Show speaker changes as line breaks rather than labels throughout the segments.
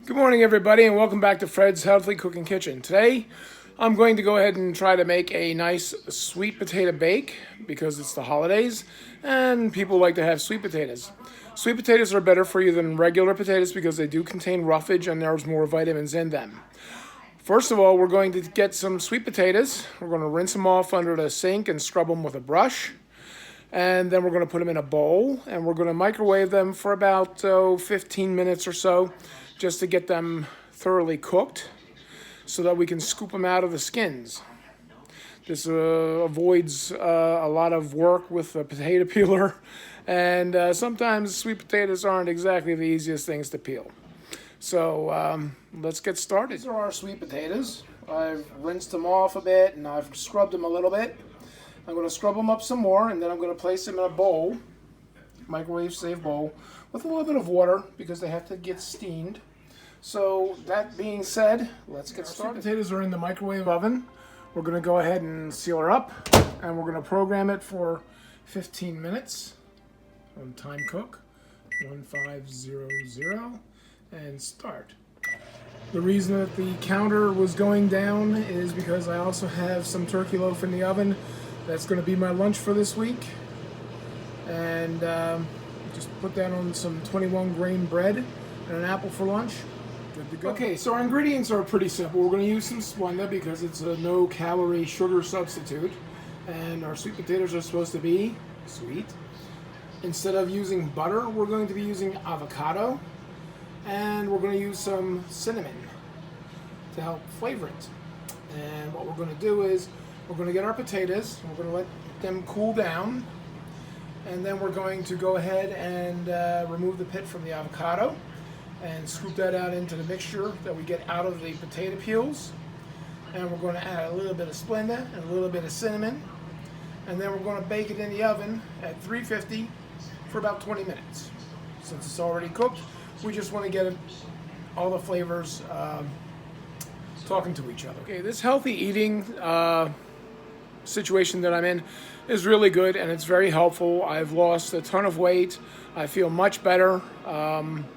Good morning, everybody, and welcome back to Fred's Healthy Cooking Kitchen. Today, I'm going to go ahead and try to make a nice sweet potato bake because it's the holidays and people like to have sweet potatoes. Sweet potatoes are better for you than regular potatoes because they do contain roughage and there's more vitamins in them. First of all, we're going to get some sweet potatoes. We're going to rinse them off under the sink and scrub them with a brush. And then we're going to put them in a bowl and we're going to microwave them for about 15 minutes or so just to get them thoroughly cooked so that we can scoop them out of the skins. This avoids a lot of work with the potato peeler, and sometimes sweet potatoes aren't exactly the easiest things to peel. So let's get started. These are our sweet potatoes. I've rinsed them off a bit and I've scrubbed them a little bit. I'm going to scrub them up some more, and then I'm going to place them in a bowl, microwave safe bowl, with a little bit of water because they have to get steamed. So that being said, let's get started. Sweet potatoes are in the microwave oven. We're going to go ahead and seal her up, and we're going to program it for 15 minutes on time cook 1500 and start. The reason that the counter was going down is because I also have some turkey loaf in the oven. That's going to be my lunch for this week. And just put that on some 21 grain bread and an apple for lunch. Good to go. Okay, so our ingredients are pretty simple. We're going to use some Splenda because it's a no calorie sugar substitute. And our sweet potatoes are supposed to be sweet. Instead of using butter, we're going to be using avocado. And we're going to use some cinnamon to help flavor it. And what we're going to do is we're going to get our potatoes, we're going to let them cool down, and then we're going to go ahead and remove the pit from the avocado and scoop that out into the mixture that we get out of the potato peels. And we're going to add a little bit of Splenda and a little bit of cinnamon, and then we're going to bake it in the oven at 350 for about 20 minutes. Since it's already cooked, we just want to get all the flavors talking to each other. Okay, this healthy eating situation that I'm in is really good and it's very helpful. I've lost a ton of weight. I feel much better. I'm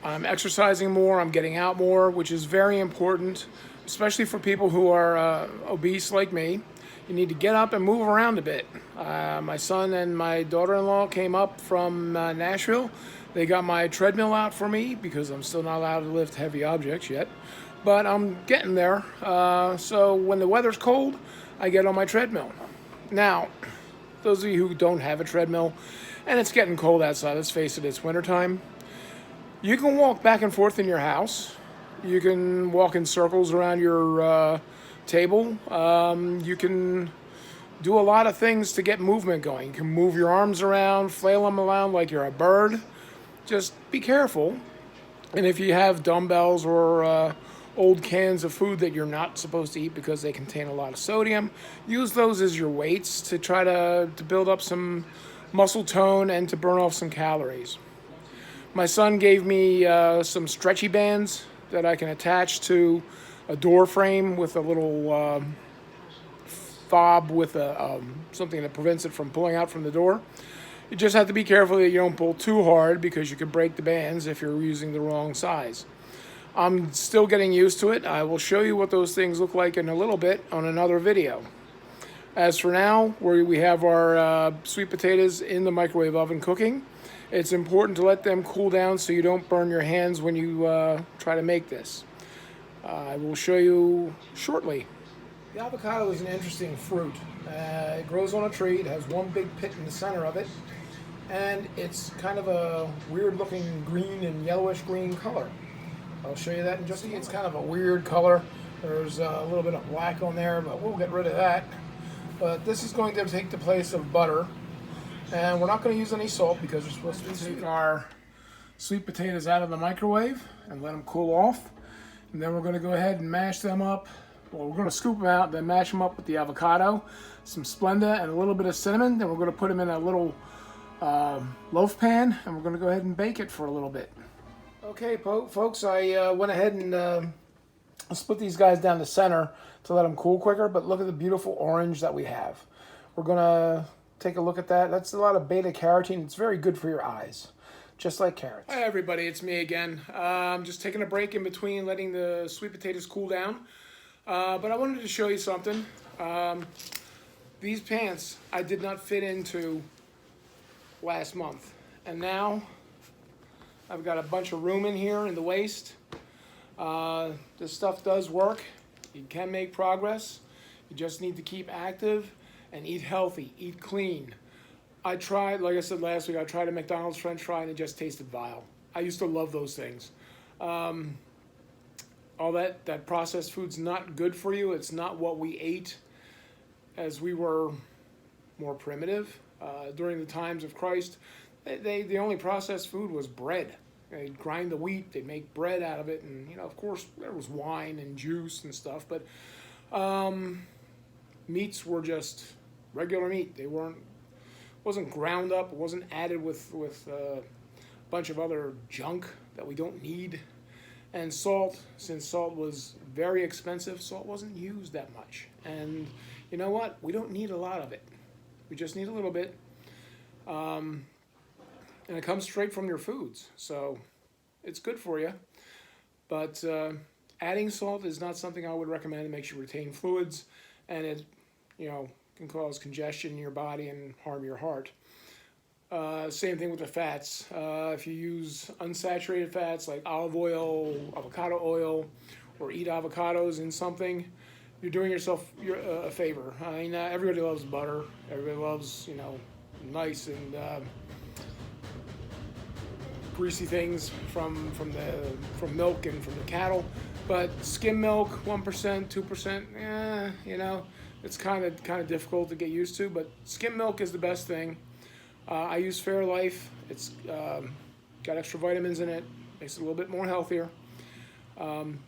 exercising more. I'm getting out more, which is very important, especially for people who are obese like me. You need to get up and move around a bit. My son and my daughter-in-law came up from Nashville. They got my treadmill out for me because I'm still not allowed to lift heavy objects yet. But I'm getting there. So when the weather's cold, I get on my treadmill. Now, those of you who don't have a treadmill, and it's getting cold outside, let's face it, it's wintertime, you can walk back and forth in your house. You can walk in circles around your table. You can do a lot of things to get movement going. You can move your arms around, flail them around like you're a bird. Just be careful. And if you have dumbbells or old cans of food that you're not supposed to eat because they contain a lot of sodium, use those as your weights to try to build up some muscle tone and to burn off some calories. My son gave me some stretchy bands that I can attach to a door frame with a little fob with something that prevents it from pulling out from the door. You just have to be careful that you don't pull too hard because you could break the bands if you're using the wrong size. I'm still getting used to it. I will show you what those things look like in a little bit on another video. As for now, we have our sweet potatoes in the microwave oven cooking. It's important to let them cool down so you don't burn your hands when you try to make this. I will show you shortly. The avocado is an interesting fruit. It grows on a tree. It has one big pit in the center of it, and it's kind of a weird-looking green and yellowish-green color. I'll show you that in just a minute. It's kind of a weird color. There's a little bit of black on there, but we'll get rid of that. But this is going to take the place of butter. And we're not going to use any salt because we're supposed to take our sweet potatoes out of the microwave and let them cool off. And then we're going to go ahead and mash them up. Well, we're going to scoop them out, then mash them up with the avocado, some Splenda, and a little bit of cinnamon. Then we're going to put them in a little loaf pan, and we're going to go ahead and bake it for a little bit. Okay, folks, I went ahead and split these guys down the center to let them cool quicker, but look at the beautiful orange that we have. We're going to take a look at that. That's a lot of beta carotene. It's very good for your eyes.
just like carrots.
Hi everybody, it's me again. I'm just taking a break in between letting the sweet potatoes cool down. But I wanted to show you something. These pants I did not fit into last month. And now I've got a bunch of room in here in the waist. This stuff does work. You can make progress. You just need to keep active and eat healthy, eat clean. I tried, like I said last week, I tried a McDonald's French fry and it just tasted vile. I used to love those things. All that processed food's not good for you. It's not what we ate as we were more primitive. During the times of Christ, the only processed food was bread. They'd grind the wheat, they'd make bread out of it, and of course there was wine and juice and stuff, but meats were just regular meat. They wasn't ground up, it wasn't added with a bunch of other junk that we don't need. And salt, since salt was very expensive, salt wasn't used that much. And you know what? We don't need a lot of it. We just need a little bit. And it comes straight from your foods, so it's good for you. But adding salt is not something I would recommend. It makes you retain fluids, and it, can cause congestion in your body and harm your heart. Same thing with the fats. If you use unsaturated fats like olive oil, avocado oil, or eat avocados in something, you're doing yourself a favor. I mean, everybody loves butter. Everybody loves, nice and greasy things from milk and from the cattle. But skim milk, 1%, 2%, it's kind of difficult to get used to. But skim milk is the best thing. I use Fairlife. It's got extra vitamins in it. Makes it a little bit more healthier. And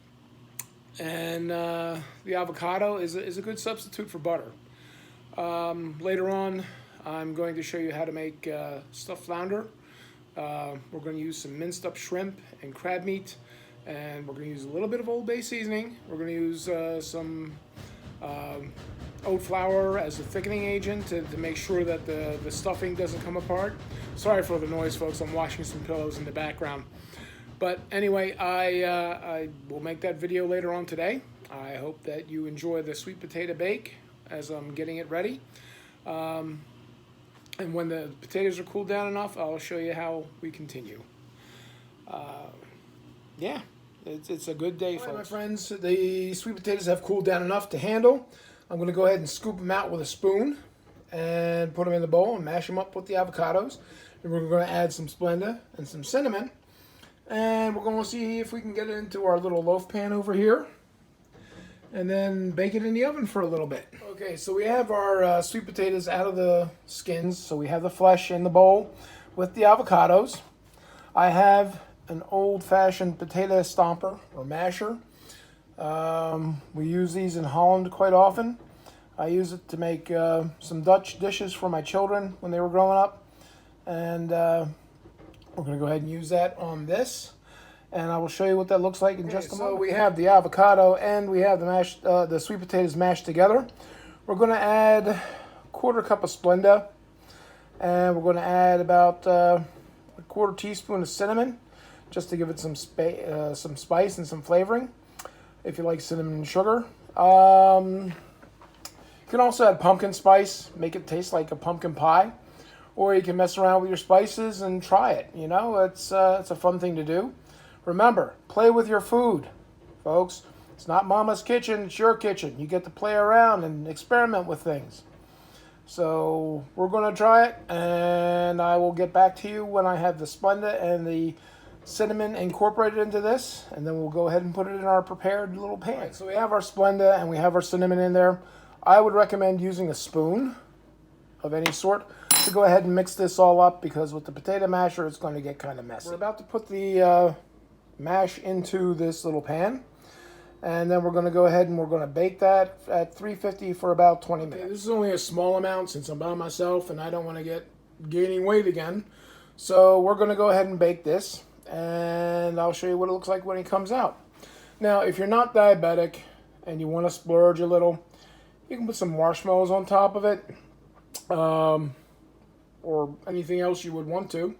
the avocado is a good substitute for butter. Later on, I'm going to show you how to make stuffed flounder. We're going to use some minced up shrimp and crab meat, and we're going to use a little bit of Old Bay seasoning. We're going to use some oat flour as a thickening agent to make sure that the stuffing doesn't come apart. Sorry for the noise, folks. I'm washing some pillows in the background. But anyway, I will make that video later on today. I hope that you enjoy the sweet potato bake as I'm getting it ready. And when the potatoes are cooled down enough, I'll show you how we continue. Yeah, it's a good day, folks. All right, my friends, the sweet potatoes have cooled down enough to handle. I'm going to go ahead and scoop them out with a spoon and put them in the bowl and mash them up with the avocados. And we're going to add some Splenda and some cinnamon. And we're going to see if we can get it into our little loaf pan over here. And then bake it in the oven for a little bit. Okay, so we have our sweet potatoes out of the skins. So we have the flesh in the bowl with the avocados. I have an old-fashioned potato stomper or masher. We use these in Holland quite often. I use it to make some Dutch dishes for my children when they were growing up. And we're going to go ahead and use that on this. And I will show you what that looks like in just a moment. So we have the avocado and we have the sweet potatoes mashed together. We're going to add a quarter cup of Splenda. And we're going to add about a quarter teaspoon of cinnamon, just to give it some spice and some flavoring, if you like cinnamon and sugar. You can also add pumpkin spice, make it taste like a pumpkin pie. Or you can mess around with your spices and try it. It's a fun thing to do. Remember, play with your food, folks. It's not Mama's kitchen, it's your kitchen. You get to play around and experiment with things. So we're going to try it, and I will get back to you when I have the Splenda and the cinnamon incorporated into this, and then we'll go ahead and put it in our prepared little pan. Right, so we have our Splenda and we have our cinnamon in there. I would recommend using a spoon of any sort to go ahead and mix this all up, because with the potato masher it's going to get kind of messy. We're about to put the mash into this little pan, and then we're going to go ahead and we're going to bake that at 350 for about 20 minutes. This is only a small amount since I'm by myself and I don't want to get gaining weight again. So we're going to go ahead and bake this, and I'll show you what it looks like when it comes out. Now, if you're not diabetic and you want to splurge a little, you can put some marshmallows on top of it, or anything else you would want to.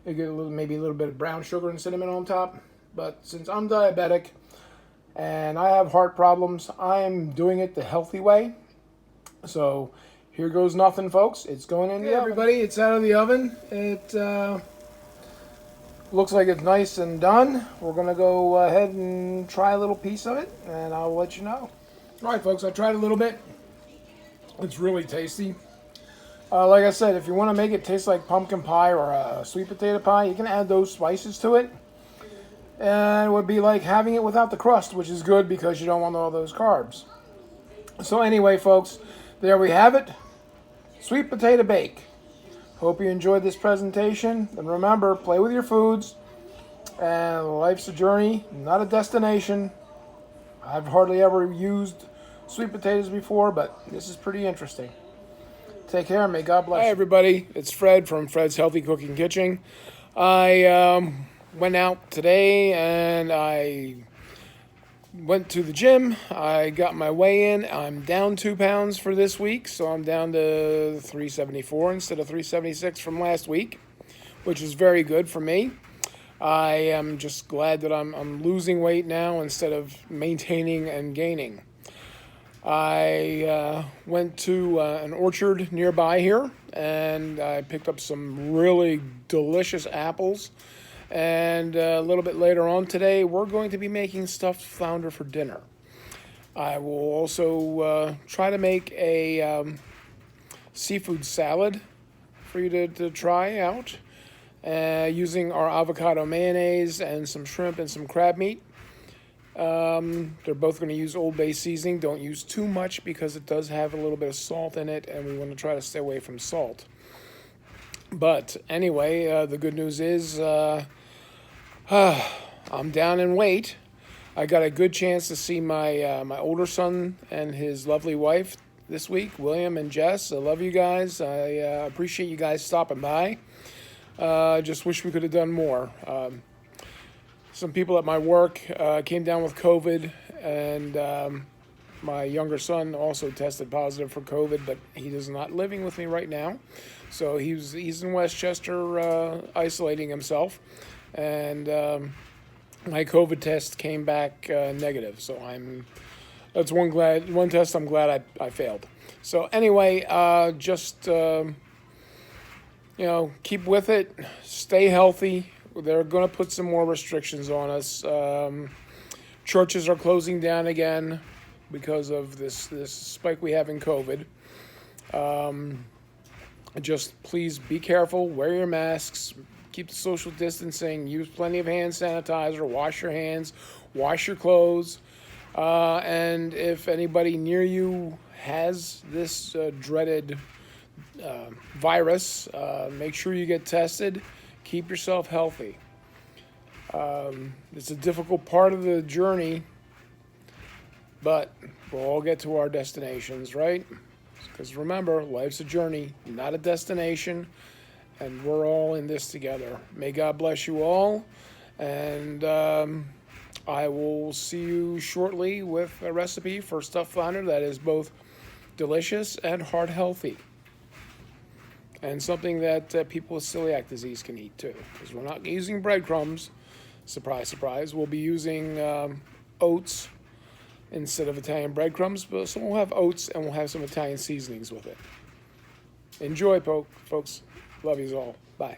You get maybe a little bit of brown sugar and cinnamon on top. But since I'm diabetic and I have heart problems, I'm doing it the healthy way. So here goes nothing, folks. It's going in the oven. Everybody, it's out of the oven. It looks like it's nice and done. We're going to go ahead and try a little piece of it, and I'll let you know. All right, folks, I tried a little bit. It's really tasty. Like I said, if you want to make it taste like pumpkin pie or a sweet potato pie, you can add those spices to it. And it would be like having it without the crust, which is good because you don't want all those carbs. So anyway, folks, there we have it. Sweet potato bake. Hope you enjoyed this presentation. And remember, play with your foods. And life's a journey, not a destination. I've hardly ever used sweet potatoes before, but this is pretty interesting. Take care. May God bless you. Hi, everybody. It's Fred from Fred's Healthy Cooking Kitchen. I went out today and I went to the gym. I got my weigh in. I'm down 2 pounds for this week, so I'm down to 374 instead of 376 from last week, which is very good for me. I am just glad that I'm losing weight now instead of maintaining and gaining. I went to an orchard nearby here, and I picked up some really delicious apples. And a little bit later on today, we're going to be making stuffed flounder for dinner. I will also try to make a seafood salad for you to try out using our avocado mayonnaise and some shrimp and some crab meat. They're both going to use Old Bay seasoning. Don't use too much because it does have a little bit of salt in it, and we want to try to stay away from salt. But anyway, the good news is I'm down in weight. I got a good chance to see my older son and his lovely wife this week, William and Jess. I love you guys. I appreciate you guys stopping by. Just wish we could have done more. Some people at my work came down with COVID, and my younger son also tested positive for COVID, but he is not living with me right now. So he's in Westchester isolating himself, and my COVID test came back negative. So that's one test I'm glad I failed. So anyway, just keep with it, stay healthy. They're going to put some more restrictions on us. Churches are closing down again because of this spike we have in COVID. Just please be careful, wear your masks, keep the social distancing, use plenty of hand sanitizer, wash your hands, wash your clothes. And if anybody near you has this dreaded virus, make sure you get tested. Keep yourself healthy. It's a difficult part of the journey, but we'll all get to our destinations, right? Because remember, life's a journey, not a destination, and we're all in this together. May God bless you all, and I will see you shortly with a recipe for stuffed flounder that is both delicious and heart healthy. And something that people with celiac disease can eat too, because we're not using breadcrumbs. Surprise, surprise. We'll be using oats instead of Italian breadcrumbs, but so we'll have oats and we'll have some Italian seasonings with it. Enjoy, folks. Love yous all. Bye.